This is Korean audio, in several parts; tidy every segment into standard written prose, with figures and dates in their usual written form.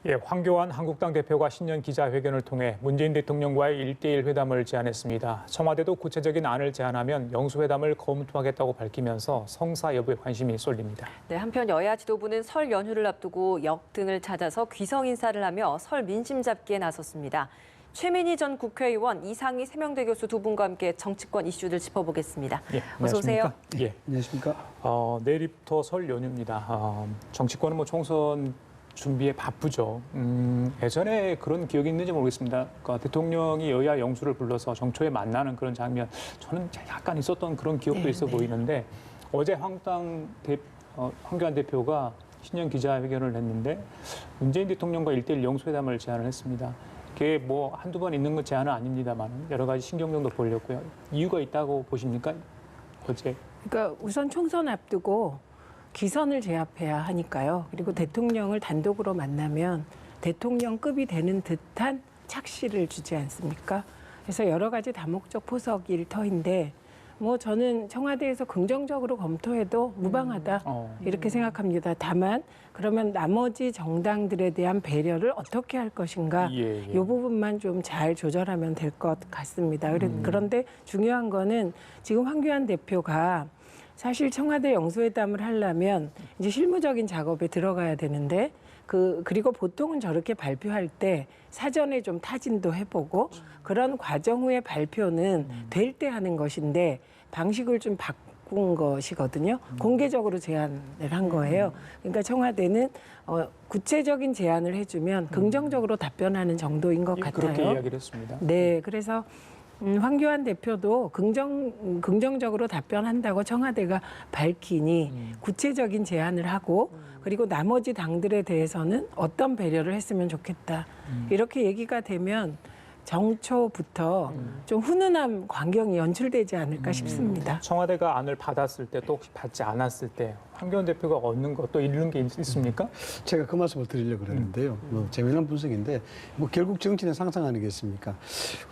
예, 황교안 한국당 대표가 신년 기자회견을 통해 문재인 대통령과의 1대1 회담을 제안했습니다. 청와대도 구체적인 안을 제안하면 영수회담을 검토하겠다고 밝히면서 성사 여부에 관심이 쏠립니다. 네, 한편 여야 지도부는 설 연휴를 앞두고 역 등을 찾아서 귀성 인사를 하며 설 민심 잡기에 나섰습니다. 최민희 전 국회의원, 이상희 세명대 교수 두 분과 함께 정치권 이슈들 짚어보겠습니다. 예, 어서 오세요. 예, 안녕하십니까? 내일부터 설 연휴입니다. 정치권은 총선 준비에 바쁘죠. 예전에 그런 기억이 있는지 모르겠습니다. 그러니까 대통령이 여야 영수를 불러서 정초에 만나는 그런 장면, 저는 약간 있었던 그런 기억도 있어 보이는데 어제 황교안 대표가 신년 기자회견을 했는데 문재인 대통령과 1대1 영수회담을 제안을 했습니다. 그게 뭐 한두 번 있는 것 제안은 아닙니다만 여러 가지 신경전도 보려고요. 이유가 있다고 보십니까? 어제. 그러니까 우선 총선 앞두고 기선을 제압해야 하니까요. 그리고 대통령을 단독으로 만나면 대통령급이 되는 듯한 착시를 주지 않습니까? 그래서 여러 가지 다목적 포석일 터인데 뭐 저는 청와대에서 긍정적으로 검토해도 무방하다 이렇게 생각합니다. 다만 그러면 나머지 정당들에 대한 배려를 어떻게 할 것인가 이 부분만 좀 잘 조절하면 될 것 같습니다. 그런데 중요한 거는 지금 황교안 대표가 사실 청와대 영수회담을 하려면 이제 실무적인 작업에 들어가야 되는데 그리고 보통은 저렇게 발표할 때 사전에 좀 타진도 해보고 그런 과정 후의 발표는 될 때 하는 것인데 방식을 좀 바꾼 것이거든요. 공개적으로 제안을 한 거예요. 그러니까 청와대는 구체적인 제안을 해주면 긍정적으로 답변하는 정도인 것 같아요. 그렇게 이야기를 했습니다. 네, 그래서 황교안 대표도 긍정적으로 답변한다고 청와대가 밝히니 구체적인 제안을 하고 그리고 나머지 당들에 대해서는 어떤 배려를 했으면 좋겠다. 이렇게 얘기가 되면 정초부터 좀 훈훈한 광경이 연출되지 않을까 싶습니다. 청와대가 안을 받았을 때 또 혹시 받지 않았을 때 황교안 대표가 얻는 것 또 이런 게 있습니까? 제가 그 말씀을 드리려고 그러는데요. 재미난 분석인데 결국 정치는 상상 아니겠습니까?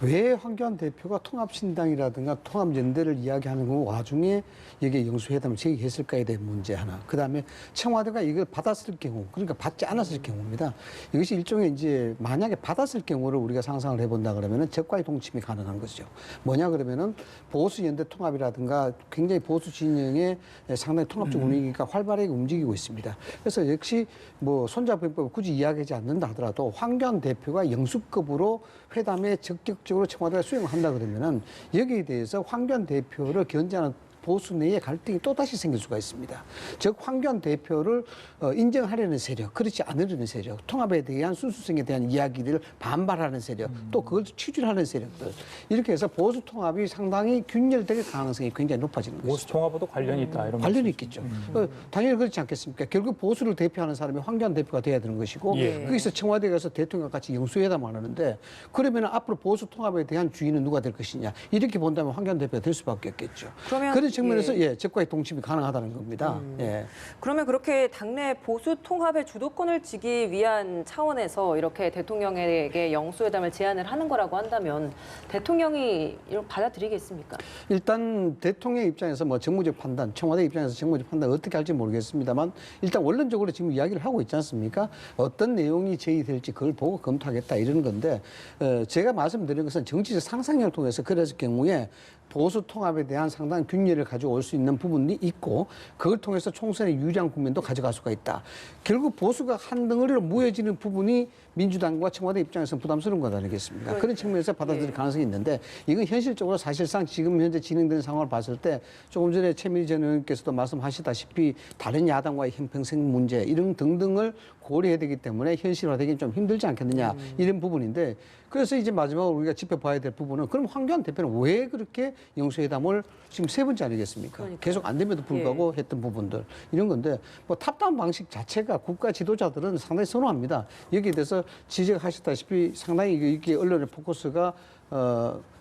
왜 황교안 대표가 통합신당이라든가 통합연대를 이야기하는 그 와중에 여기에 영수회담을 제기했을까에 대한 문제 하나. 그다음에 청와대가 이걸 받았을 경우, 그러니까 받지 않았을 경우입니다. 이것이 일종의 이제 만약에 받았을 경우를 우리가 상상을 해본다 그러면은 적과의 동침이 가능한 것이죠. 뭐냐 그러면은 보수연대 통합이라든가 굉장히 보수 진영의 상당히 통합적 분위기가 활발하게 움직이고 있습니다. 그래서 역시 뭐 손잡이법을 굳이 이야기하지 않는다 하더라도 황교안 대표가 영수급으로 회담에 적극적으로 청와대가 수용을 한다 그러면은 여기에 대해서 황교안 대표를 견제하는 보수 내의 갈등이 또다시 생길 수가 있습니다. 즉 황교안 대표를 인정하려는 세력, 그렇지 않으려는 세력, 통합에 대한 순수성에 대한 이야기를 반발하는 세력, 또 그걸 취준하는 세력들 이렇게 해서 보수 통합이 상당히 균열될 가능성이 굉장히 높아지는 것이죠. 보수 통합하고도 관련이 있다 이런 관련이 있겠죠. 당연히 그렇지 않겠습니까? 결국 보수를 대표하는 사람이 황교안 대표가 돼야 되는 것이고 거기서 청와대에 가서 대통령과 같이 영수회담을 하는데 그러면 앞으로 보수 통합에 대한 주인은 누가 될 것이냐 이렇게 본다면 황교안 대표가 될 수밖에 없겠죠. 그런 측면에서 적과의 동침이 가능하다는 겁니다. 그러면 그렇게 당내 보수 통합의 주도권을 쥐기 위한 차원에서 이렇게 대통령에게 영수회담을 제안을 하는 거라고 한다면 대통령이 이걸 받아들이겠습니까? 일단 대통령 입장에서 뭐 정무적 판단, 청와대 입장에서 정무적 판단 어떻게 할지 모르겠습니다만 일단 원론적으로 지금 이야기를 하고 있지 않습니까? 어떤 내용이 제기될지 그걸 보고 검토하겠다 이런 건데 제가 말씀드린 것은 정치적 상상력을 통해서 그랬을 경우에 보수 통합에 대한 상당한 균열을 가져올 수 있는 부분이 있고 그걸 통해서 총선의 유리한 국면도 가져갈 수가 있다. 결국 보수가 한 덩어리로 모여지는 부분이 민주당과 청와대 입장에서는 부담스러운 것 아니겠습니까? 그런 측면에서 받아들일 가능성이 있는데 이건 현실적으로 사실상 지금 현재 진행되는 상황을 봤을 때 조금 전에 최민희 전 의원께서도 말씀하시다시피 다른 야당과의 형평성 문제 이런 등등을 고려해야 되기 때문에 현실화되기는 좀 힘들지 않겠느냐 이런 부분인데 그래서 이제 마지막으로 우리가 짚어봐야 될 부분은 그럼 황교안 대표는 왜 그렇게 영수회담을 지금 세 번째 아니겠습니까? 계속 안 됨에도 불구하고 했던 부분들 이런 건데 뭐 탑다운 방식 자체가 국가 지도자들은 상당히 선호합니다. 여기에 대해서 지적하셨다시피 상당히 이게 언론의 포커스가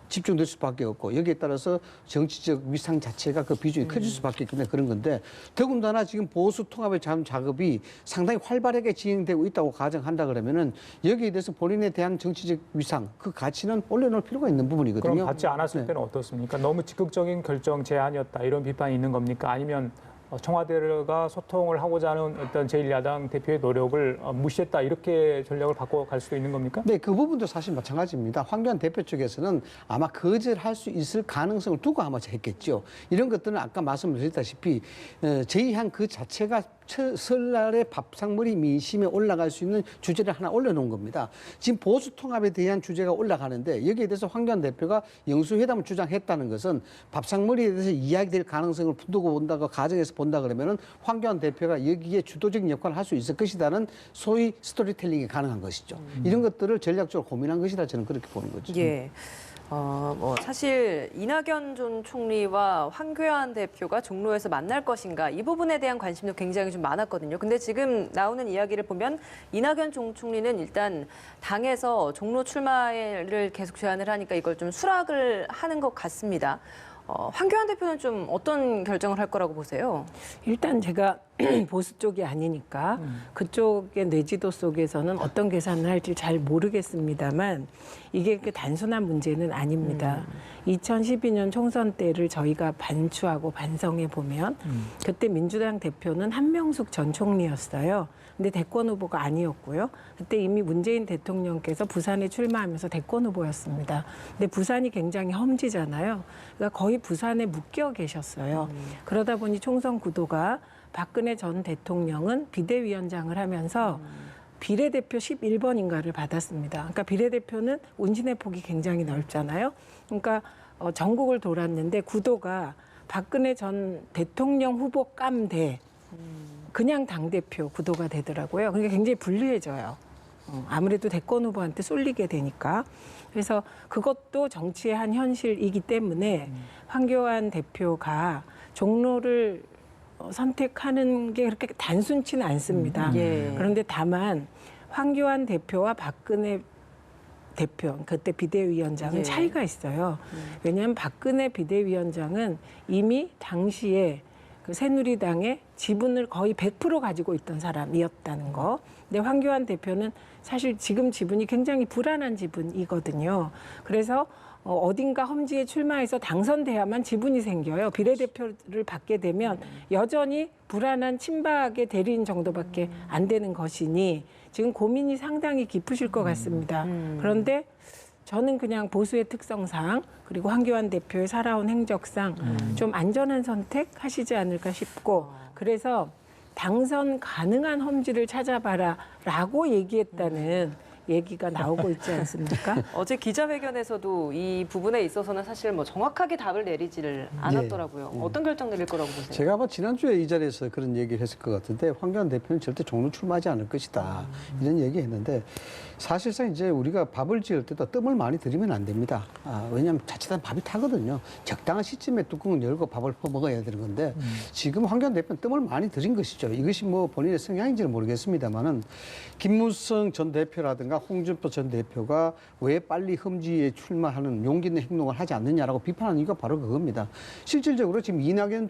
집중될 수밖에 없고 여기에 따라서 정치적 위상 자체가 그 비중이 커질 수밖에 없기 때문에 그런 건데 더군다나 지금 보수 통합의 작업이 상당히 활발하게 진행되고 있다고 가정한다 그러면은 여기에 대해서 본인에 대한 정치적 위상 그 가치는 올려놓을 필요가 있는 부분이거든요. 그럼 받지 않았을 때는 어떻습니까? 너무 적극적인 결정 제안이었다 이런 비판이 있는 겁니까? 아니면 청와대가 소통을 하고자 하는 어떤 제1야당 대표의 노력을 무시했다 이렇게 전략을 바꿔갈 수도 있는 겁니까? 네, 그 부분도 사실 마찬가지입니다. 황교안 대표 쪽에서는 아마 거절할 수 있을 가능성을 두고 아마 했겠죠. 이런 것들은 아까 말씀드렸다시피 제2항 그 자체가 설날에 밥상머리 민심에 올라갈 수 있는 주제를 하나 올려놓은 겁니다. 지금 보수 통합에 대한 주제가 올라가는데 여기에 대해서 황교안 대표가 영수회담을 주장했다는 것은 밥상머리에 대해서 이야기될 가능성을 두고 본다고 가정에서 본다 그러면은 황교안 대표가 여기에 주도적인 역할을 할 수 있을 것이라는 소위 스토리텔링이 가능한 것이죠. 이런 것들을 전략적으로 고민한 것이다 저는 그렇게 보는 거죠. 예. 사실 이낙연 전 총리와 황교안 대표가 종로에서 만날 것인가 이 부분에 대한 관심도 굉장히 좀 많았거든요. 근데 지금 나오는 이야기를 보면 이낙연 전 총리는 일단 당에서 종로 출마를 계속 제안을 하니까 이걸 좀 수락을 하는 것 같습니다. 황교안 대표는 좀 어떤 결정을 할 거라고 보세요? 일단 제가 보수 쪽이 아니니까 그쪽의 내지도 속에서는 어떤 계산을 할지 잘 모르겠습니다만 이게 그렇게 단순한 문제는 아닙니다. 2012년 총선 때를 저희가 반추하고 반성해 보면 그때 민주당 대표는 한명숙 전 총리였어요. 근데 대권 후보가 아니었고요. 그때 이미 문재인 대통령께서 부산에 출마하면서 대권 후보였습니다. 근데 부산이 굉장히 험지잖아요. 그러니까 거의 부산에 묶여 계셨어요. 그러다 보니 총선 구도가 박근혜 전 대통령은 비대위원장을 하면서 비례대표 11번인가를 받았습니다. 그러니까 비례대표는 운신의 폭이 굉장히 넓잖아요. 그러니까 전국을 돌았는데 구도가 박근혜 전 대통령 후보 깜대 그냥 당대표 구도가 되더라고요. 그러니까 굉장히 불리해져요. 아무래도 대권 후보한테 쏠리게 되니까. 그래서 그것도 정치의 한 현실이기 때문에 황교안 대표가 종로를 선택하는 게 그렇게 단순치는 않습니다. 예. 그런데 다만 황교안 대표와 박근혜 대표, 그때 비대위원장은 예. 차이가 있어요. 왜냐하면 박근혜 비대위원장은 이미 당시에 그 새누리당의 지분을 거의 100% 가지고 있던 사람이었다는 거. 근데 황교안 대표는 사실 지금 지분이 굉장히 불안한 지분이거든요. 그래서 어딘가 험지에 출마해서 당선돼야만 지분이 생겨요. 비례대표를 받게 되면 여전히 불안한 친박의 대리인 정도밖에 안 되는 것이니 지금 고민이 상당히 깊으실 것 같습니다. 그런데 저는 그냥 보수의 특성상 그리고 황교안 대표의 살아온 행적상 좀 안전한 선택 하시지 않을까 싶고 그래서 당선 가능한 험지를 찾아봐라라고 얘기했다는 얘기가 나오고 있지 않습니까? 어제 기자회견에서도 이 부분에 있어서는 사실 뭐 정확하게 답을 내리지를 않았더라고요. 어떤 결정 내릴 거라고 보세요? 제가 아마 지난주에 이 자리에서 그런 얘기를 했을 것 같은데 황교안 대표는 절대 종로 출마하지 않을 것이다. 이런 얘기했는데 사실상 이제 우리가 밥을 지을 때도 뜸을 많이 들이면 안 됩니다. 왜냐하면 자칫하면 밥이 타거든요. 적당한 시점에 뚜껑을 열고 밥을 퍼먹어야 되는 건데 지금 황교안 대표는 뜸을 많이 들인 것이죠. 이것이 뭐 본인의 성향인지는 모르겠습니다만은 김무성 전 대표라든가 홍준표 전 대표가 왜 빨리 험지에 출마하는 용기 있는 행동을 하지 않느냐라고 비판하는 이유가 바로 그겁니다. 실질적으로 지금 이낙연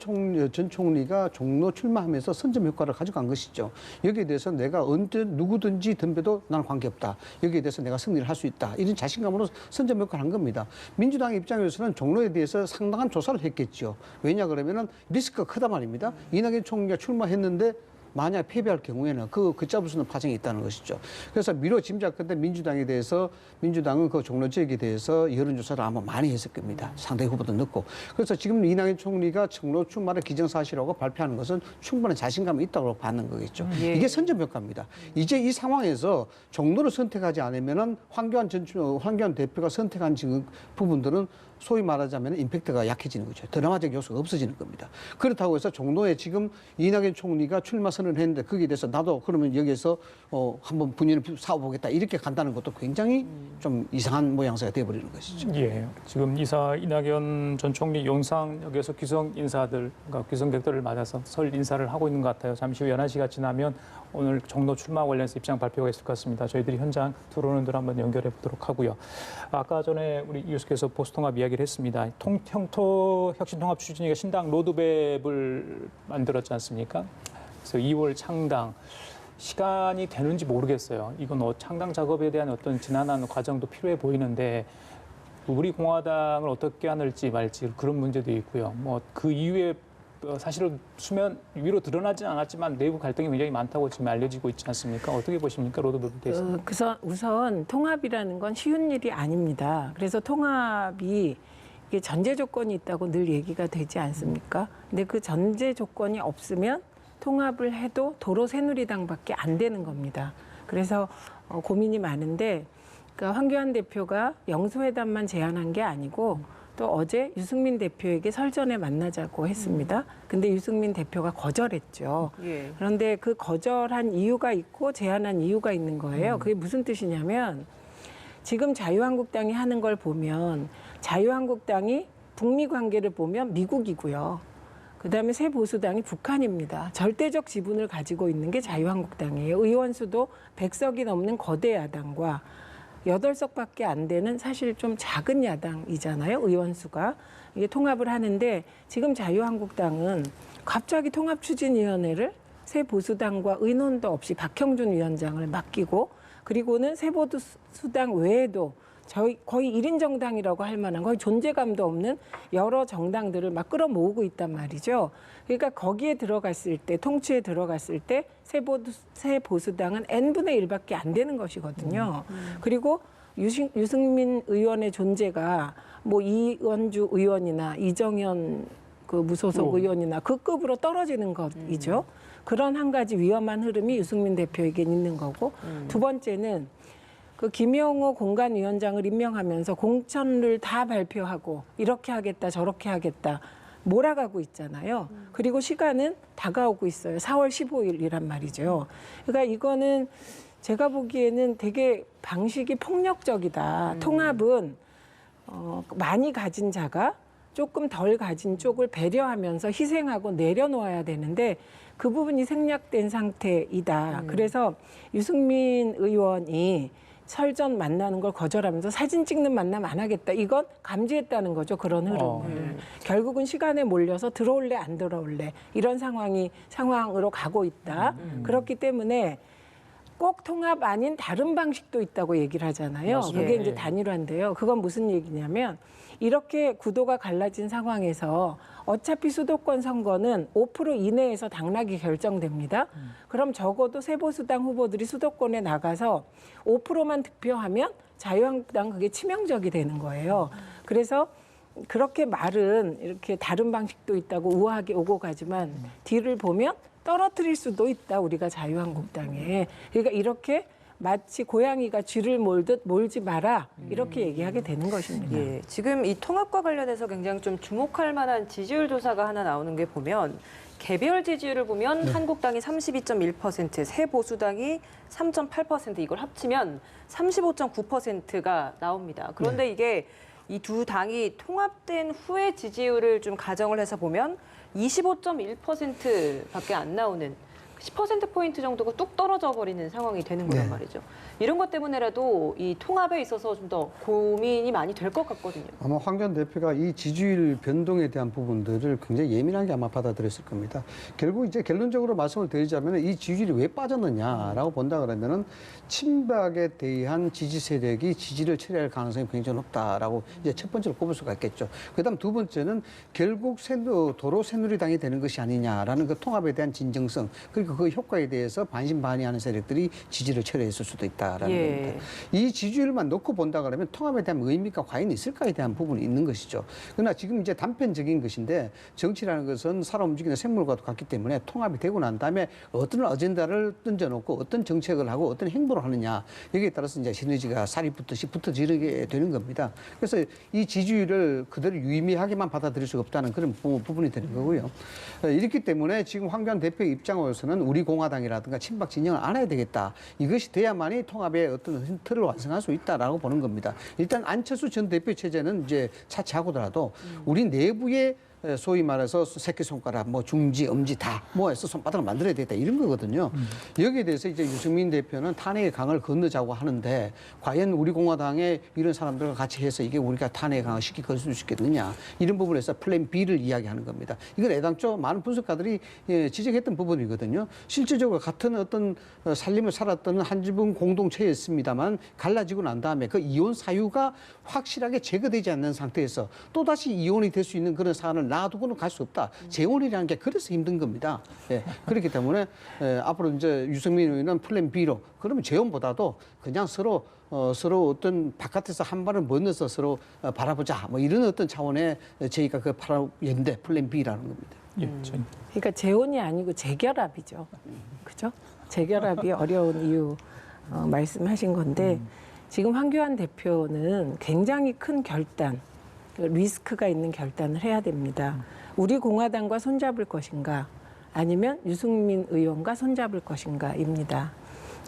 전 총리가 종로 출마하면서 선점 효과를 가져간 것이죠. 여기에 대해서 내가 언제 누구든지 덤벼도 나는 관계없다. 여기에 대해서 내가 승리를 할 수 있다. 이런 자신감으로 선점 효과를 한 겁니다. 민주당 입장에서는 종로에 대해서 상당한 조사를 했겠죠. 왜냐 그러면은 리스크가 크다 말입니다. 이낙연 총리가 출마했는데 만약 패배할 경우에는 그 걷잡을 수 있는 파장이 있다는 것이죠. 그래서 미뤄 짐작컨대 민주당은 그 종로 지역에 대해서 여론조사를 아마 많이 했을 겁니다. 상대 후보도 넣고. 그래서 지금 이낙연 총리가 종로 출마를 기정사실하고 발표하는 것은 충분한 자신감이 있다고 받는 거겠죠. 예. 이게 선점효과입니다. 이제 이 상황에서 종로를 선택하지 않으면은 황교안 대표가 선택한 지금 부분들은 소위 말하자면 임팩트가 약해지는 거죠. 드라마적 요소가 없어지는 겁니다. 그렇다고 해서 종로에 지금 이낙연 총리가 출마 선언을 했는데 거기에 대해서 나도 그러면 여기에서 한번 분위기를 사와보겠다 이렇게 간다는 것도 굉장히 좀 이상한 모양새가 돼버리는 것이죠. 예, 지금 이낙연 전 총리 용산역에서 귀성 인사들, 그러니까 귀성객들을 맞아서 설 인사를 하고 있는 것 같아요. 잠시 후 11시가 지나면 오늘 종로 출마 관련해서 입장 발표가 있을 것 같습니다. 저희들이 현장 들어오는 들 한번 연결해 보도록 하고요. 아까 전에 우리 이 교수께서 보수통합 이야기를 했습니다. 형토 혁신통합 추진위가 신당 로드맵을 만들었지 않습니까? 그래서 2월 창당. 시간이 되는지 모르겠어요. 이건 창당 작업에 대한 어떤 지난한 과정도 필요해 보이는데 우리 공화당을 어떻게 하는지 말지 그런 문제도 있고요. 뭐 그 이후에 사실은 수면 위로 드러나지는 않았지만 내부 갈등이 굉장히 많다고 지금 알려지고 있지 않습니까? 어떻게 보십니까, 로드맵에 대해서? 그래서 우선 통합이라는 건 쉬운 일이 아닙니다. 그래서 통합이 이게 전제 조건이 있다고 늘 얘기가 되지 않습니까? 근데 그 전제 조건이 없으면 통합을 해도 도로 새누리당밖에 안 되는 겁니다. 그래서 고민이 많은데 그러니까 황교안 대표가 영수회담만 제안한 게 아니고 또 어제 유승민 대표에게 설전에 만나자고 했습니다. 근데 유승민 대표가 거절했죠. 예. 그런데 그 거절한 이유가 있고 제안한 이유가 있는 거예요. 그게 무슨 뜻이냐면 지금 자유한국당이 하는 걸 보면 자유한국당이 북미 관계를 보면 미국이고요. 그다음에 새 보수당이 북한입니다. 절대적 지분을 가지고 있는 게 자유한국당이에요. 의원 수도 100석이 넘는 거대 야당과 8석밖에 안 되는 사실 좀 작은 야당이잖아요. 의원 수가. 이게 통합을 하는데 지금 자유한국당은 갑자기 통합추진위원회를 새 보수당과 의논도 없이 박형준 위원장을 맡기고 그리고는 새 보수당 외에도 거의 1인 정당이라고 할 만한 거의 존재감도 없는 여러 정당들을 막 끌어모으고 있단 말이죠. 그러니까 거기에 들어갔을 때 통치에 들어갔을 때 새 보수당은 n분의 1밖에 안 되는 것이거든요. 그리고 유승민 의원의 존재가 뭐 이원주 의원이나 이정현 그 무소속 의원이나 그 급으로 떨어지는 것이죠. 그런 한 가지 위험한 흐름이 유승민 대표에게 있는 거고 두 번째는 그 김영호 공관위원장을 임명하면서 공천을 다 발표하고 이렇게 하겠다 저렇게 하겠다 몰아가고 있잖아요. 그리고 시간은 다가오고 있어요. 4월 15일이란 말이죠. 그러니까 이거는 제가 보기에는 되게 방식이 폭력적이다. 통합은 많이 가진 자가 조금 덜 가진 쪽을 배려하면서 희생하고 내려놓아야 되는데 그 부분이 생략된 상태이다. 그래서 유승민 의원이 설전 만나는 걸 거절하면서 사진 찍는 만남 안 하겠다. 이건 감지했다는 거죠. 그런 흐름을. 결국은 시간에 몰려서 들어올래 안 들어올래 이런 상황으로 가고 있다. 그렇기 때문에 꼭 통합 아닌 다른 방식도 있다고 얘기를 하잖아요. 맞습니다. 그게 이제 단일화인데요. 그건 무슨 얘기냐면 이렇게 구도가 갈라진 상황에서 어차피 수도권 선거는 5% 이내에서 당락이 결정됩니다. 그럼 적어도 새 보수당 후보들이 수도권에 나가서 5%만 득표하면 자유한국당 그게 치명적이 되는 거예요. 그래서 그렇게 말은 이렇게 다른 방식도 있다고 우아하게 오고 가지만 뒤를 보면 떨어뜨릴 수도 있다. 우리가 자유한국당에. 그러니까 이렇게 마치 고양이가 쥐를 몰듯 몰지 마라 이렇게 얘기하게 되는 것입니다. 예, 지금 이 통합과 관련해서 굉장히 좀 주목할 만한 지지율 조사가 하나 나오는 게 보면 개별 지지율을 보면 한국당이 32.1%, 새 보수당이 3.8% 이걸 합치면 35.9%가 나옵니다. 그런데 이게 이 두 당이 통합된 후의 지지율을 좀 가정을 해서 보면 25.1%밖에 안 나오는 10%포인트 정도가 뚝 떨어져 버리는 상황이 되는 거란 말이죠. 이런 것 때문에라도 이 통합에 있어서 좀 더 고민이 많이 될 것 같거든요. 아마 황교안 대표가 이 지지율 변동에 대한 부분들을 굉장히 예민하게 아마 받아들였을 겁니다. 결국 이제 결론적으로 말씀을 드리자면 이 지지율이 왜 빠졌느냐라고 본다 그러면은 친박에 대한 지지 세력이 지지를 처리할 가능성이 굉장히 높다라고 이제 첫 번째로 꼽을 수가 있겠죠. 그다음 두 번째는 결국 도로 새누리당이 되는 것이 아니냐라는 그 통합에 대한 진정성 그리고 그 효과에 대해서 반신반의하는 세력들이 지지를 처리했을 수도 있다라는 겁니다. 이 지지율만 놓고 본다 그러면 통합에 대한 의미가 과연 있을까에 대한 부분이 있는 것이죠. 그러나 지금 이제 단편적인 것인데 정치라는 것은 살아 움직이는 생물과도 같기 때문에 통합이 되고 난 다음에 어떤 어젠다를 던져놓고 어떤 정책을 하고 어떤 행보를 하느냐 여기에 따라서 이제 시너지가 살이 붙듯이 붙어지게 되는 겁니다. 그래서 이 지지율을 그대로 유의미하게만 받아들일 수가 없다는 그런 부분이 되는 거고요. 이렇기 때문에 지금 황교안 대표의 입장으로서는 우리 공화당이라든가 친박 진영을 안 해야 되겠다. 이것이 돼야만이 통합의 어떤 틀을 완성할 수 있다라고 보는 겁니다. 일단 안철수 전 대표 체제는 이제 차치하고더라도 우리 내부의 소위 말해서 새끼손가락, 뭐 중지, 엄지 다 모아서 손바닥을 만들어야 되겠다 이런 거거든요. 여기에 대해서 이제 유승민 대표는 탄핵의 강을 건너자고 하는데 과연 우리 공화당의 이런 사람들과 같이 해서 이게 우리가 탄핵의 강을 쉽게 건널 수 있겠느냐 이런 부분에서 플랜 B를 이야기하는 겁니다. 이건 애당초 많은 분석가들이 지적했던 부분이거든요. 실질적으로 같은 어떤 살림을 살았던 한 집은 공동체였습니다만 갈라지고 난 다음에 그 이혼 사유가 확실하게 제거되지 않는 상태에서 또다시 이혼이 될 수 있는 그런 사안을 놔두고는 갈 수 없다. 재원이라는 게 그래서 힘든 겁니다. 예, 그렇기 때문에 앞으로 이제 유승민 의원은 플랜 B로 그러면 재원보다도 그냥 서로 어떤 바깥에서 한 발을 건너서 서로 바라보자 뭐 이런 어떤 차원의 저희가 그 연대 플랜 B라는 겁니다. 예, 그러니까 재혼이 아니고 재결합이죠. 그죠? 재결합이 어려운 이유 말씀하신 건데 지금 황교안 대표는 굉장히 큰 결단, 리스크가 있는 결단을 해야 됩니다. 우리 공화당과 손잡을 것인가 아니면 유승민 의원과 손잡을 것인가입니다.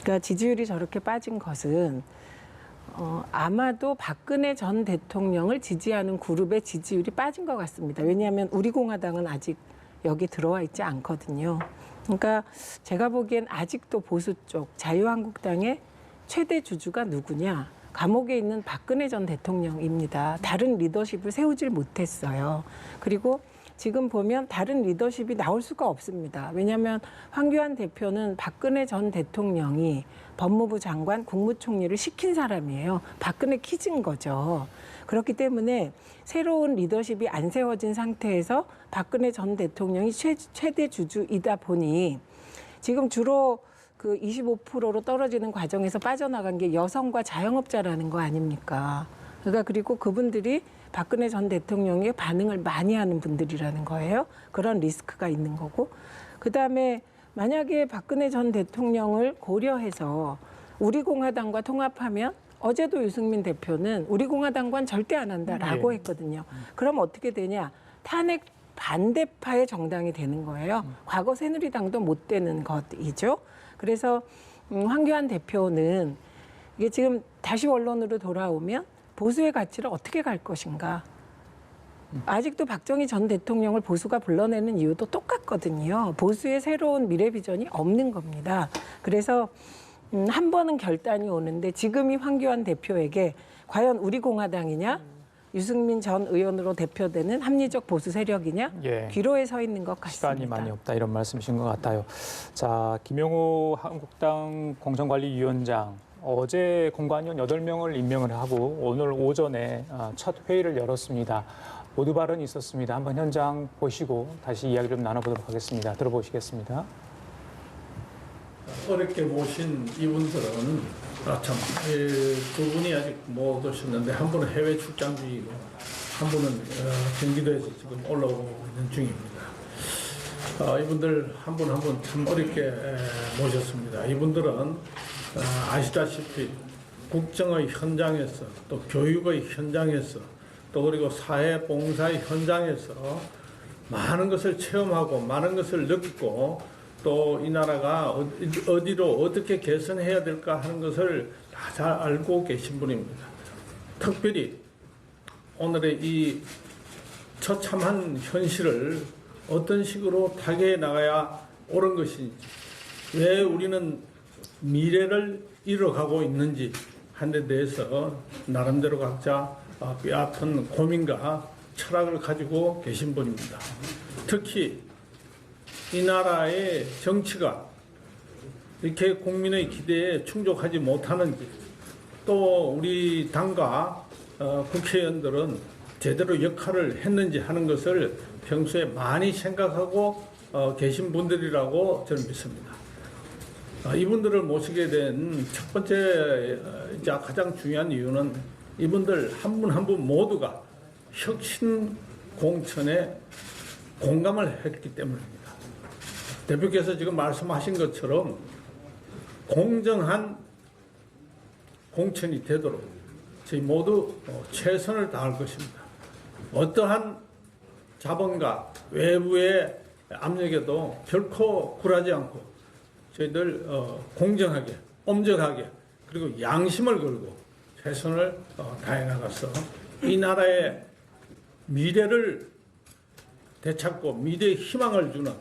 그러니까 지지율이 저렇게 빠진 것은 아마도 박근혜 전 대통령을 지지하는 그룹의 지지율이 빠진 것 같습니다. 왜냐하면 우리 공화당은 아직 여기 들어와 있지 않거든요. 그러니까 제가 보기엔 아직도 보수 쪽 자유한국당의 최대 주주가 누구냐? 감옥에 있는 박근혜 전 대통령입니다. 다른 리더십을 세우질 못했어요. 그리고 지금 보면 다른 리더십이 나올 수가 없습니다. 왜냐하면 황교안 대표는 박근혜 전 대통령이 법무부 장관, 국무총리를 시킨 사람이에요. 박근혜 키진 거죠. 그렇기 때문에 새로운 리더십이 안 세워진 상태에서 박근혜 전 대통령이 최대 주주이다 보니 지금 주로 그 25%로 떨어지는 과정에서 빠져나간 게 여성과 자영업자라는 거 아닙니까? 그러니까 그리고 그분들이 박근혜 전 대통령의 반응을 많이 하는 분들이라는 거예요. 그런 리스크가 있는 거고. 그다음에 만약에 박근혜 전 대통령을 고려해서 우리 공화당과 통합하면 어제도 유승민 대표는 우리 공화당과는 절대 안 한다라고 했거든요. 그럼 어떻게 되냐? 탄핵 반대파의 정당이 되는 거예요. 과거 새누리당도 못 되는 것이죠. 그래서 황교안 대표는 이게 지금 다시 원론으로 돌아오면 보수의 가치를 어떻게 갈 것인가. 아직도 박정희 전 대통령을 보수가 불러내는 이유도 똑같거든요. 보수의 새로운 미래 비전이 없는 겁니다. 그래서 한 번은 결단이 오는데 지금이 황교안 대표에게 과연 우리 공화당이냐 유승민 전 의원으로 대표되는 합리적 보수 세력이냐 예. 귀로에 서 있는 것 같습니다. 시간이 많이 없다 이런 말씀이신 것 같아요. 자, 김용호 한국당 공정관리위원장 어제 공관위원 8명을 임명을 하고 오늘 오전에 첫 회의를 열었습니다. 모두 발언이 있었습니다. 한번 현장 보시고 다시 이야기 좀 나눠보도록 하겠습니다. 들어보시겠습니다. 어렵게 모신 이분들은 두 분이 아직 못 오셨는데 한 분은 해외 출장 중이고 한 분은 경기도에서 지금 올라오고 있는 중입니다. 이분들 한 분 한 분 참 어렵게 모셨습니다. 이분들은 아시다시피 국정의 현장에서 또 교육의 현장에서 또 그리고 사회 봉사의 현장에서 많은 것을 체험하고 많은 것을 느끼고 또 이 나라가 어디로 어떻게 개선해야 될까 하는 것을 다 잘 알고 계신 분입니다. 특별히 오늘의 이 처참한 현실을 어떤 식으로 타개해 나가야 옳은 것인지, 왜 우리는 미래를 잃어가고 있는지 하는 데 대해서 나름대로 각자 뼈아픈 고민과 철학을 가지고 계신 분입니다. 특히 이 나라의 정치가 이렇게 국민의 기대에 충족하지 못하는지, 또 우리 당과 국회의원들은 제대로 역할을 했는지 하는 것을 평소에 많이 생각하고 계신 분들이라고 저는 믿습니다. 이분들을 모시게 된 첫 번째 가장 중요한 이유는 이분들 한 분 한 분 모두가 혁신 공천에 공감을 했기 때문입니다. 대표께서 지금 말씀하신 것처럼 공정한 공천이 되도록 저희 모두 최선을 다할 것입니다. 어떠한 자본과 외부의 압력에도 결코 굴하지 않고 저희들 공정하게, 엄정하게, 그리고 양심을 걸고 최선을 다해 나가서 이 나라의 미래를 되찾고 미래의 희망을 주는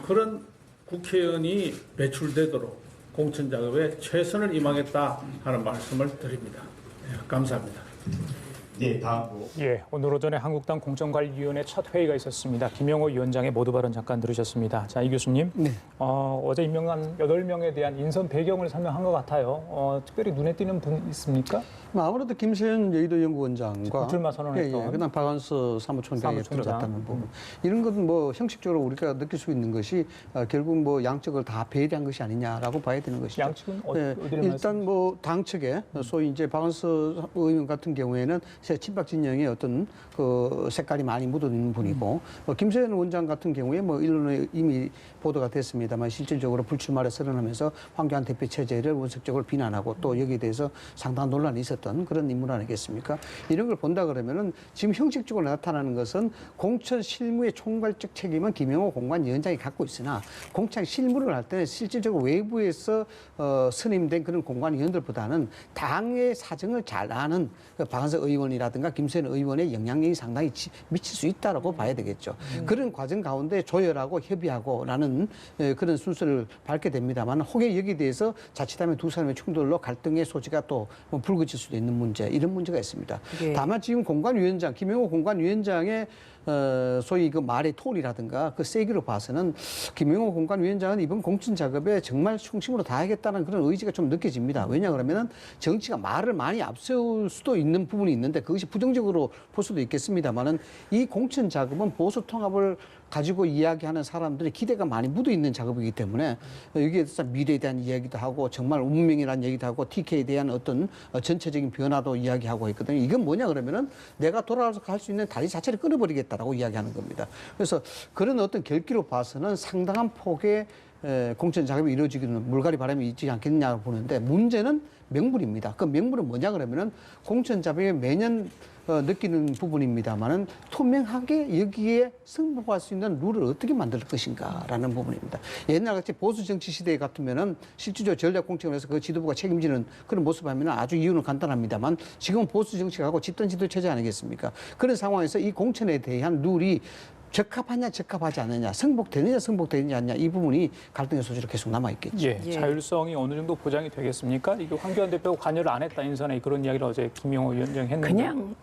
그런 국회의원이 배출되도록 공천 작업에 최선을 임하겠다 하는 말씀을 드립니다. 감사합니다. 네, 다음. 예, 오늘 오전에 한국당 공천관리위원회 첫 회의가 있었습니다. 김영호 위원장의 모두 발언 잠깐 들으셨습니다. 자, 이 교수님, 네. 어제 임명한 8명에 대한 인선 배경을 설명한 것 같아요. 특별히 눈에 띄는 분 있습니까? 아무래도 김세현 여의도연구원장과 불출마 선언했던. 그다음 박완서 사무총장이 사무총장. 들어갔다는 부분. 이런 건 뭐 형식적으로 우리가 느낄 수 있는 것이 결국 뭐 양측을 다 배려한 것이 아니냐라고 봐야 되는 것이죠. 양측은 네, 어디를 일단 뭐 당 측에 소위 이제 박완서 의원 같은 경우에는 친박 진영의 어떤 그 색깔이 많이 묻어 있는 분이고 김세현 원장 같은 경우에 뭐 일론에 이미 보도가 됐습니다만 실질적으로 불출마를 선언하면서 황교안 대표 체제를 원색적으로 비난하고 또 여기에 대해서 상당한 논란이 있었던 그런 인물 아니겠습니까? 이런 걸 본다 그러면은 지금 형식적으로 나타나는 것은 공천 실무의 총괄적 책임은 김영호 공관위원장이 갖고 있으나 공천 실무를 할 때는 실질적으로 외부에서 선임된 그런 공관위원들보다는 당의 사정을 잘 아는 박한석 의원이라든가 김세현 의원의 영향력이 상당히 미칠 수 있다라고 봐야 되겠죠. 그런 과정 가운데 조율하고 협의하고라는 그런 순서를 밟게 됩니다만 혹여 여기에 대해서 자칫하면 두 사람의 충돌로 갈등의 소지가 또 불거질 수도 있는 문제 이런 문제가 있습니다. 예. 다만 지금 공관위원장 김영호 공관위원장의 소위 그 말의 톤이라든가 그 세기로 봐서는 김영호 공관위원장은 이번 공천 작업에 정말 충심으로 다하겠다는 그런 의지가 좀 느껴집니다. 왜냐 그러면은 정치가 말을 많이 앞세울 수도 있는 부분이 있는데 그것이 부정적으로 볼 수도 있겠습니다만은 이 공천 작업은 보수 통합을 가지고 이야기하는 사람들의 기대가 많이 묻어 있는 작업이기 때문에 여기에 대해서 미래에 대한 이야기도 하고 정말 운명이라는 얘기도 하고 TK에 대한 어떤 전체적인 변화도 이야기하고 있거든요. 이건 뭐냐 그러면은 내가 돌아와서 갈 수 있는 다리 자체를 끊어버리겠다라고 이야기하는 겁니다. 그래서 그런 어떤 결기로 봐서는 상당한 폭의 공천 작업이 이루어지기는 물갈이 바람이 있지 않겠냐고 보는데 문제는 명분입니다. 그 명분은 뭐냐 그러면은 공천 작업에 매년 느끼는 부분입니다만은 투명하게 여기에 승부할 수 있는 룰을 어떻게 만들 것인가라는 부분입니다. 옛날같이 보수 정치 시대 같으면은 실질적으로 전략 공천을 해서 그 지도부가 책임지는 그런 모습 하면 아주 이유는 간단합니다만 지금은 보수 정치가 하고 집단 지도 체제 아니겠습니까? 그런 상황에서 이 공천에 대한 룰이 적합하냐 적합하지 않느냐 승복되느냐 승복되느냐 않냐 이 부분이 갈등의 소지로 계속 남아있겠죠. 예, 자율성이 어느 정도 보장이 되겠습니까? 이게 황교안 대표가 관여를 안 했다 인선에 그런 이야기를 어제 김영호 위원장이 했는데 그냥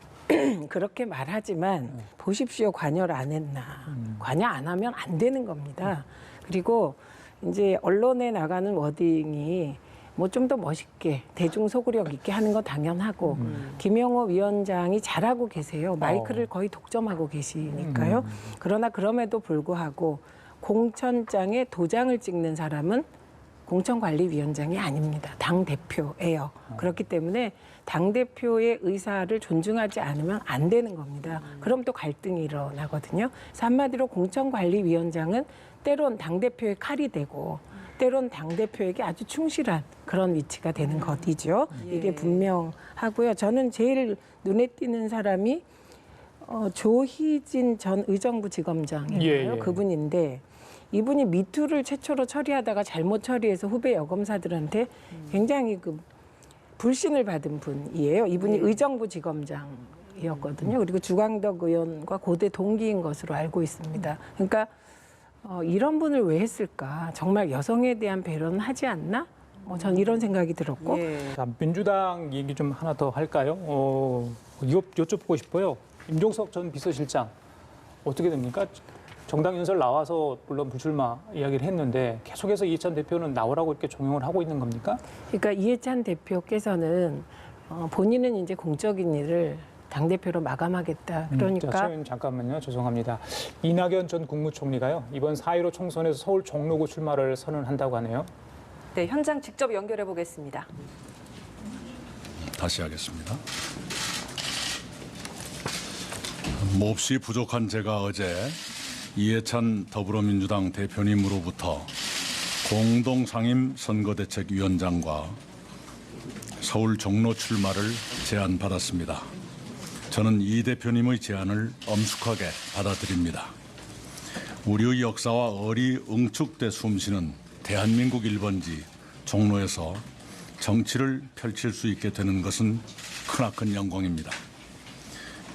그렇게 말하지만 보십시오 관여를 안 했나 관여 안 하면 안 되는 겁니다. 그리고 이제 언론에 나가는 워딩이 뭐 좀 더 멋있게 대중 소구력 있게 하는 건 당연하고 김영호 위원장이 잘하고 계세요. 마이크를 거의 독점하고 계시니까요. 그러나 그럼에도 불구하고 공천장에 도장을 찍는 사람은 공천관리위원장이 아닙니다. 당대표예요. 그렇기 때문에 당대표의 의사를 존중하지 않으면 안 되는 겁니다. 그럼 또 갈등이 일어나거든요. 그래서 한마디로 공천관리위원장은 때론 당대표의 칼이 되고 때론 당대표에게 아주 충실한 그런 위치가 되는 것이죠. 이게 분명하고요. 저는 제일 눈에 띄는 사람이 조희진 전 의정부 지검장이에요. 예. 그분인데 이분이 미투를 최초로 처리하다가 잘못 처리해서 후배 여검사들한테 굉장히 그 불신을 받은 분이에요. 이분이 의정부 지검장이었거든요. 그리고 주광덕 의원과 고대 동기인 것으로 알고 있습니다. 그러니까 이런 분을 왜 했을까? 정말 여성에 대한 배려는 하지 않나? 전 이런 생각이 들었고. 자, 민주당 얘기 좀 하나 더 할까요? 이거 여쭤보고 싶어요. 임종석 전 비서실장 어떻게 됩니까? 정당 연설 나와서 물론 불출마 이야기를 했는데 계속해서 이해찬 대표는 나오라고 이렇게 종용을 하고 있는 겁니까? 그러니까 이해찬 대표께서는 본인은 이제 공적인 일을 당대표로 마감하겠다. 그러니까 자, 잠깐만요. 죄송합니다. 이낙연 전 국무총리가요. 이번 4.15 총선에서 서울 종로구 출마를 선언한다고 하네요. 네, 현장 직접 연결해 보겠습니다. 다시 하겠습니다. 몹시 부족한 제가 어제 이해찬 더불어민주당 대표님으로부터 공동상임 선거대책위원장과 서울 종로 출마를 제안받았습니다. 저는 이 대표님의 제안을 엄숙하게 받아들입니다. 우리의 역사와 얼이 응축돼 숨쉬는 대한민국 1번지 종로에서 정치를 펼칠 수 있게 되는 것은 크나큰 영광입니다.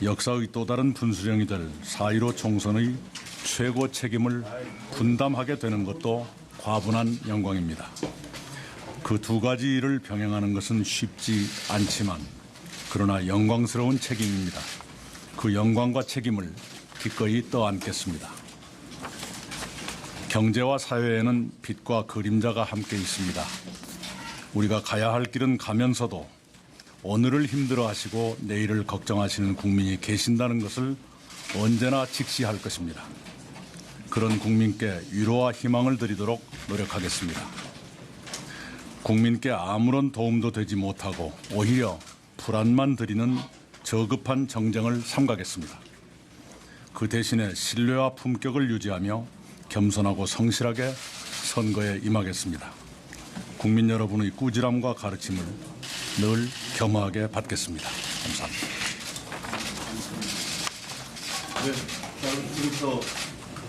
역사의 또 다른 분수령이 될 4.15 총선의 최고 책임을 분담하게 되는 것도 과분한 영광입니다. 그 두 가지 일을 병행하는 것은 쉽지 않지만 그러나 영광스러운 책임입니다. 그 영광과 책임을 기꺼이 떠안겠습니다. 경제와 사회에는 빛과 그림자가 함께 있습니다. 우리가 가야 할 길은 가면서도 오늘을 힘들어하시고 내일을 걱정하시는 국민이 계신다는 것을 언제나 직시할 것입니다. 그런 국민께 위로와 희망을 드리도록 노력하겠습니다. 국민께 아무런 도움도 되지 못하고 오히려 불안만 드리는 저급한 정쟁을 삼가겠습니다. 그 대신에 신뢰와 품격을 유지하며 겸손하고 성실하게 선거에 임하겠습니다. 국민 여러분의 꾸지람과 가르침을 늘 겸허하게 받겠습니다. 감사합니다. 네, 지금부터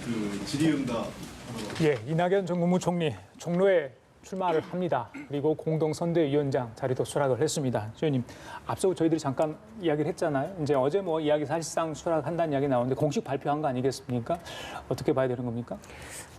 그 질의응답. 예, 이낙연 전 국무총리 종로에 출마를 합니다. 그리고 공동선대위원장 자리도 수락을 했습니다. 의원님, 앞서 저희들이 잠깐 이야기를 했잖아요. 이제 어제 뭐 이야기 사실상 수락한다는 이야기 나오는데 공식 발표한 거 아니겠습니까? 어떻게 봐야 되는 겁니까?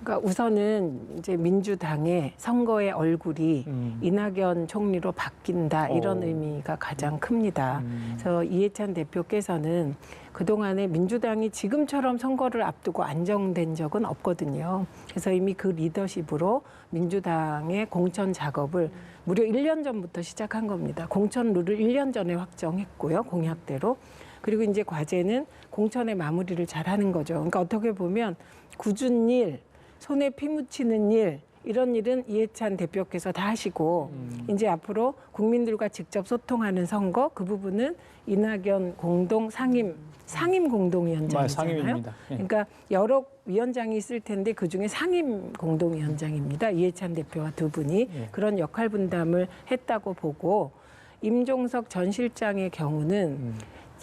그러니까 우선은 이제 민주당의 선거의 얼굴이 이낙연 총리로 바뀐다 이런 의미가 가장 큽니다. 그래서 이해찬 대표께서는 그동안에 민주당이 지금처럼 선거를 앞두고 안정된 적은 없거든요. 그래서 이미 그 리더십으로 민주당의 공천 작업을 무려 1년 전부터 시작한 겁니다. 공천 룰을 1년 전에 확정했고요. 공약대로. 그리고 이제 과제는 공천의 마무리를 잘하는 거죠. 그러니까 어떻게 보면 굳은 일, 손에 피 묻히는 일, 이런 일은 이해찬 대표께서 다 하시고 이제 앞으로 국민들과 직접 소통하는 선거, 그 부분은 이낙연 상임 공동위원장이잖아요. 상임입니다. 예. 그러니까 여러 위원장이 있을 텐데 그중에 상임 공동위원장입니다. 이해찬 대표와 두 분이 그런 역할 분담을 했다고 보고 임종석 전 실장의 경우는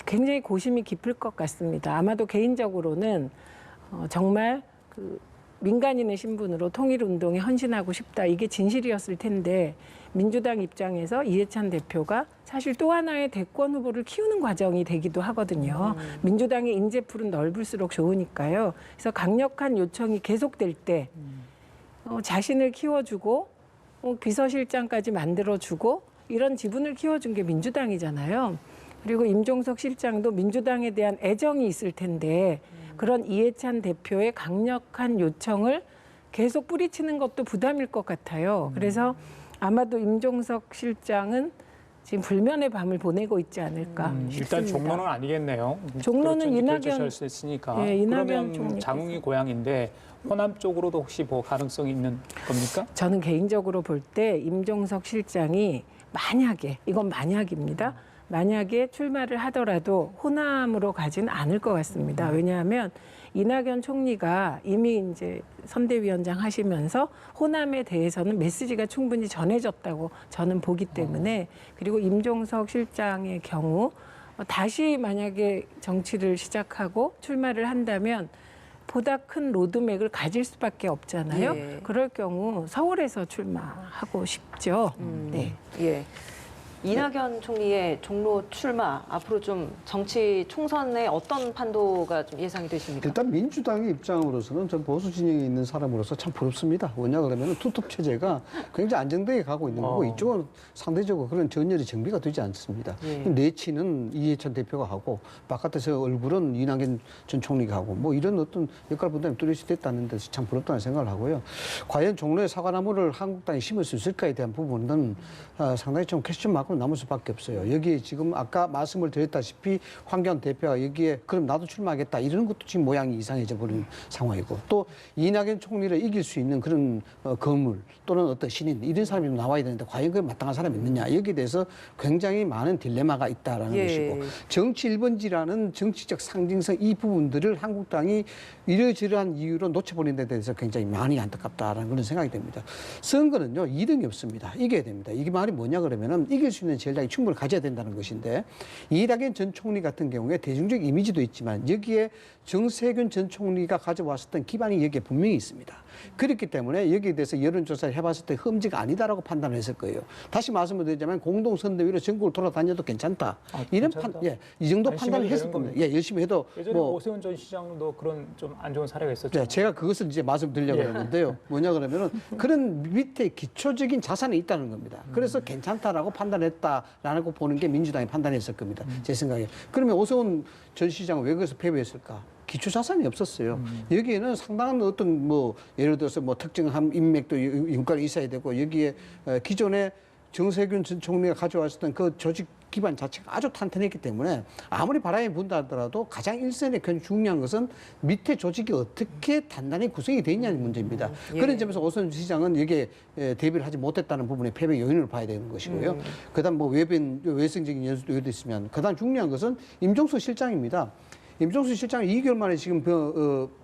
굉장히 고심이 깊을 것 같습니다. 아마도 개인적으로는 정말 그 민간인의 신분으로 통일운동에 헌신하고 싶다. 이게 진실이었을 텐데 민주당 입장에서 이해찬 대표가 사실 또 하나의 대권 후보를 키우는 과정이 되기도 하거든요. 민주당의 인재풀은 넓을수록 좋으니까요. 그래서 강력한 요청이 계속될 때 자신을 키워주고 비서실장까지 만들어주고 이런 지분을 키워준 게 민주당이잖아요. 그리고 임종석 실장도 민주당에 대한 애정이 있을 텐데 그런 이해찬 대표의 강력한 요청을 계속 뿌리치는 것도 부담일 것 같아요. 그래서 아마도 임종석 실장은 지금 불면의 밤을 보내고 있지 않을까 싶습니다. 일단 종로는 아니겠네요. 종로는 그렇죠. 이낙연 결정할 수 있으니까. 예, 이낙연 그러면 총리께서. 장흥이 고향인데 호남 쪽으로도 혹시 뭐 가능성이 있는 겁니까? 저는 개인적으로 볼 때 임종석 실장이 만약에 이건 만약입니다. 만약에 출마를 하더라도 호남으로 가지는 않을 것 같습니다. 왜냐하면 이낙연 총리가 이미 이제 선대위원장 하시면서 호남에 대해서는 메시지가 충분히 전해졌다고 저는 보기 때문에 그리고 임종석 실장의 경우 다시 만약에 정치를 시작하고 출마를 한다면 보다 큰 로드맵을 가질 수밖에 없잖아요. 예. 그럴 경우 서울에서 출마하고 싶죠. 네. 예. 이낙연 총리의 종로 출마 앞으로 좀 정치 총선에 어떤 판도가 좀 예상이 되십니까? 일단 민주당의 입장으로서는 전 보수 진영에 있는 사람으로서 참 부럽습니다. 왜냐 그러면 투톱 체제가 굉장히 안정되게 가고 있는 거고 이쪽은 상대적으로 그런 전열이 정비가 되지 않습니다. 내치는 이해찬 대표가 하고 바깥에서 얼굴은 이낙연 전 총리가 하고 뭐 이런 어떤 역할 분담이 뚜렷이 됐다는 데서 참 부럽다는 생각을 하고요. 과연 종로에 사과나무를 한국당이 심을 수 있을까에 대한 부분은 상당히 좀 퀘스천 마크로 남을 수밖에 없어요. 여기에 지금 아까 말씀을 드렸다시피 황교안 대표가 여기에 그럼 나도 출마하겠다 이러는 것도 지금 모양이 이상해져 버린 상황이고 또 이낙연 총리를 이길 수 있는 그런 거물 또는 어떤 신인 이런 사람이 나와야 되는데 과연 그에 마땅한 사람이 있느냐 여기에 대해서 굉장히 많은 딜레마가 있다라는 것이고 정치 1번지라는 정치적 상징성 이 부분들을 한국당이 이러저러한 이유로 놓쳐버린 데 대해서 굉장히 많이 안타깝다라는 그런 생각이 됩니다. 선거는요 2등이 없습니다. 이겨야 됩니다. 이게 말이 뭐냐 그러면은 이길 수 있는 전략이 충분히 가져야 된다는 것인데 이낙연 전 총리 같은 경우에 대중적 이미지도 있지만 여기에 정세균 전 총리가 가져왔었던 기반이 여기에 분명히 있습니다. 그렇기 때문에 여기에 대해서 여론조사를 해봤을 때 흠지가 아니다라고 판단을 했을 거예요. 다시 말씀을 드리자면 공동선대위로 전국을 돌아다녀도 괜찮다. 이런 이 정도 판단을 했을 겁니다. 예, 열심히 해도 예전에 오세훈 전 시장도 그런 좀 안 좋은 사례가 있었죠. 네, 제가 그것을 이제 말씀드리려고 하는데요. 뭐냐 그러면은 그런 밑에 기초적인 자산이 있다는 겁니다. 그래서 괜찮다라고 판단을 판단했다라고 보는 게 민주당이 판단했을 겁니다. 제 생각에. 그러면 오세훈 전 시장은 왜 거기서 패배했을까? 기초 자산이 없었어요. 여기에는 상당한 어떤 뭐 예를 들어서 뭐 특정한 인맥도 인과가 있어야 되고 여기에 기존에 정세균 전 총리가 가져왔었던 그 조직 기반 자체가 아주 탄탄했기 때문에 아무리 바람이 분다 하더라도 가장 일선에 중요한 것은 밑에 조직이 어떻게 단단히 구성이 되어 있냐는 문제입니다. 그런 점에서 오세훈 시장은 여기에 대비를 하지 못했다는 부분에 패배 요인을 봐야 되는 것이고요. 그다음 뭐 외성적인 연수도 있으면 그다음 중요한 것은 임종석 실장입니다. 임종석 실장이 2개월 만에 지금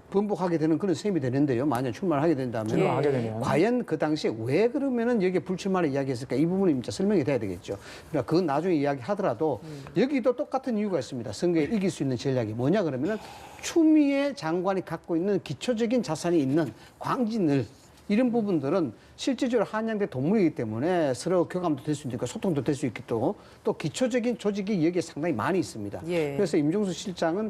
번복하게 되는 그런 셈이 되는데요. 만약 출마를 하게 된다면 출마하게 되면. 과연 그 당시에 왜 그러면은 여기에 불출마를 이야기했을까? 이 부분이 진짜 설명이 돼야 되겠죠. 그러니까 그건 나중에 이야기하더라도 여기도 똑같은 이유가 있습니다. 선거에 이길 수 있는 전략이 뭐냐 그러면은 추미애 장관이 갖고 있는 기초적인 자산이 있는 광진을 이런 부분들은 실질적으로 한양대 동문이기 때문에 서로 교감도 될 수 있고 소통도 될 수 있기 또 기초적인 조직이 여기에 상당히 많이 있습니다. 그래서 임종수 실장은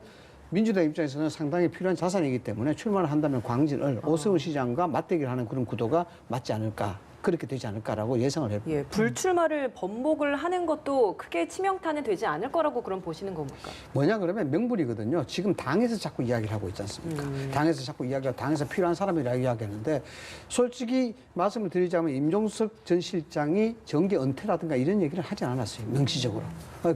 민주당 입장에서는 상당히 필요한 자산이기 때문에 출마를 한다면 광진을 오세훈 시장과 맞대결 하는 그런 구도가 맞지 않을까. 그렇게 되지 않을까라고 예상을 해봅니다. 예, 불출마를 번복을 하는 것도 크게 치명타는 되지 않을 거라고 그럼 보시는 겁니까? 뭐냐 그러면 명분이거든요. 지금 당에서 자꾸 이야기를 하고 있지 않습니까? 당에서 자꾸 이야기하고 당에서 필요한 사람이라고 이야기하는데 솔직히 말씀을 드리자면 임종석 전 실장이 정계 은퇴라든가 이런 얘기를 하지 않았어요. 명시적으로.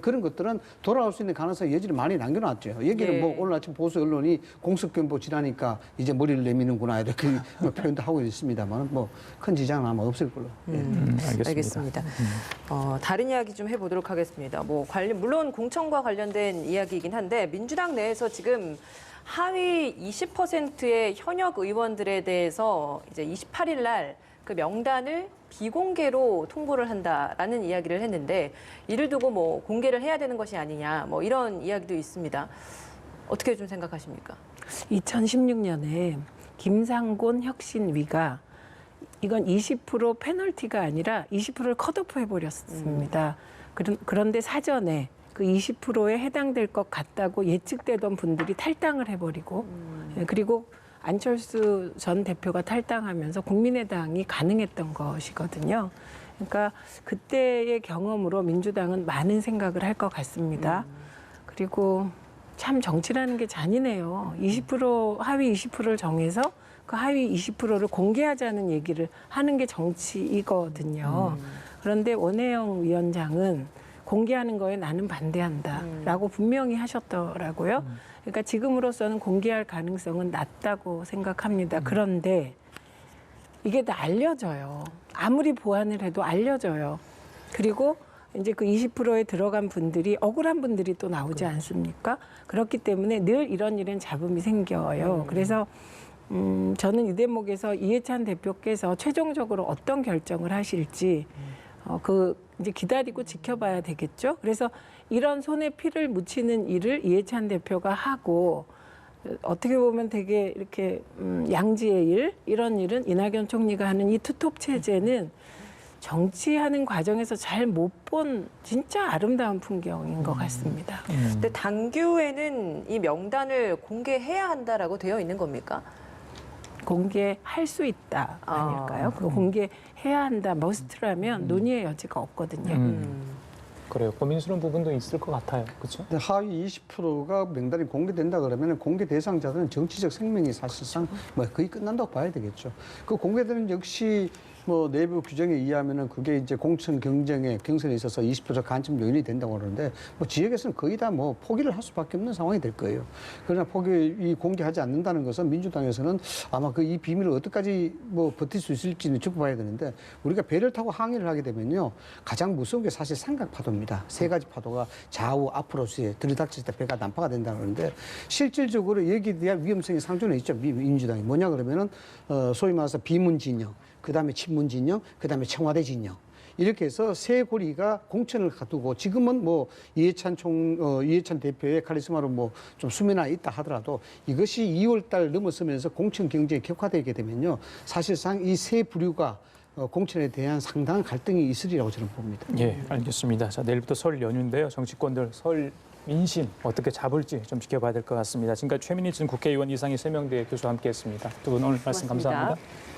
그런 것들은 돌아올 수 있는 가능성이 여전히 많이 남겨놨죠. 여기는 뭐 오늘 아침 보수 언론이 공석변보 지나니까 이제 머리를 내미는구나 이렇게 표현도 하고 있습니다만 뭐 큰 지장은 아마 없을 걸로. 알겠습니다. 다른 이야기 좀 해보도록 하겠습니다. 뭐 물론 공천과 관련된 이야기이긴 한데 민주당 내에서 지금 하위 20%의 현역 의원들에 대해서 이제 28일 날 그 명단을 비공개로 통보를 한다라는 이야기를 했는데 이를 두고 뭐 공개를 해야 되는 것이 아니냐 뭐 이런 이야기도 있습니다. 어떻게 좀 생각하십니까? 2016년에 김상곤 혁신위가 이건 20% 페널티가 아니라 20%를 컷오프 해버렸습니다. 그런데 사전에 그 20%에 해당될 것 같다고 예측되던 분들이 탈당을 해버리고 그리고 안철수 전 대표가 탈당하면서 국민의당이 가능했던 것이거든요. 그러니까 그때의 경험으로 민주당은 많은 생각을 할 것 같습니다. 그리고 참 정치라는 게 잔인해요. 20% 하위 20%를 정해서 그 하위 20%를 공개하자는 얘기를 하는 게 정치이거든요. 그런데 원혜영 위원장은 공개하는 거에 나는 반대한다라고 분명히 하셨더라고요. 그러니까 지금으로서는 공개할 가능성은 낮다고 생각합니다. 그런데 이게 다 알려져요. 아무리 보완을 해도 알려져요. 그리고 이제 그 20%에 들어간 분들이 억울한 분들이 또 나오지 않습니까? 그렇기 때문에 늘 이런 일은 잡음이 생겨요. 그래서 저는 이 대목에서 이해찬 대표께서 최종적으로 어떤 결정을 하실지 이제 기다리고 지켜봐야 되겠죠. 그래서 이런 손에 피를 묻히는 일을 이해찬 대표가 하고 어떻게 보면 되게 이렇게 양지의 일 이런 일은 이낙연 총리가 하는 이 투톱 체제는 정치하는 과정에서 잘 못 본 진짜 아름다운 풍경인 것 같습니다. 근데 당규에는 이 명단을 공개해야 한다라고 되어 있는 겁니까? 공개할 수 있다 아닐까요? 그 공개해야 한다 머스트라면 논의의 여지가 없거든요. 그래요. 고민스러운 부분도 있을 것 같아요. 그렇죠? 하위 20%가 명단이 공개된다 그러면 공개 대상자들은 정치적 생명이 사실상 뭐 거의 끝난다고 봐야 되겠죠. 그 공개되는 역시 뭐 내부 규정에 의하면은 그게 이제 공천 경쟁에 경선에 있어서 20% 간첩 요인이 된다고 그러는데 뭐 지역에서는 거의 다 뭐 포기를 할 수밖에 없는 상황이 될 거예요. 그러나 공개하지 않는다는 것은 민주당에서는 아마 그 이 비밀을 어디까지 뭐 버틸 수 있을지는 지켜봐야 되는데 우리가 배를 타고 항해를 하게 되면요 가장 무서운 게 사실 삼각 파도입니다. 세 가지 파도가 좌우 앞으로 들이닥칠 때 배가 난파가 된다고 그러는데 실질적으로 여기에 대한 위험성이 상존해 있죠. 민주당이 뭐냐 그러면은 소위 말해서 비문 진영. 그다음에 친문 진영, 그다음에 청와대 진영. 이렇게 해서 세 고리가 공천을 가두고 지금은 뭐 이해찬 대표의 카리스마로 뭐 좀 수면화 있다 하더라도 이것이 2월 달 넘어서면서 공천 경쟁이 격화되게 되면요. 사실상 이 세 부류가 공천에 대한 상당한 갈등이 있으리라고 저는 봅니다. 예, 알겠습니다. 자, 내일부터 설 연휴인데요. 정치권들 설 민심 어떻게 잡을지 좀 지켜봐야 될 것 같습니다. 지금까지 최민희 전 국회의원 이상희 세명대 교수와 함께했습니다. 두 분 오늘 말씀 고맙습니다. 감사합니다.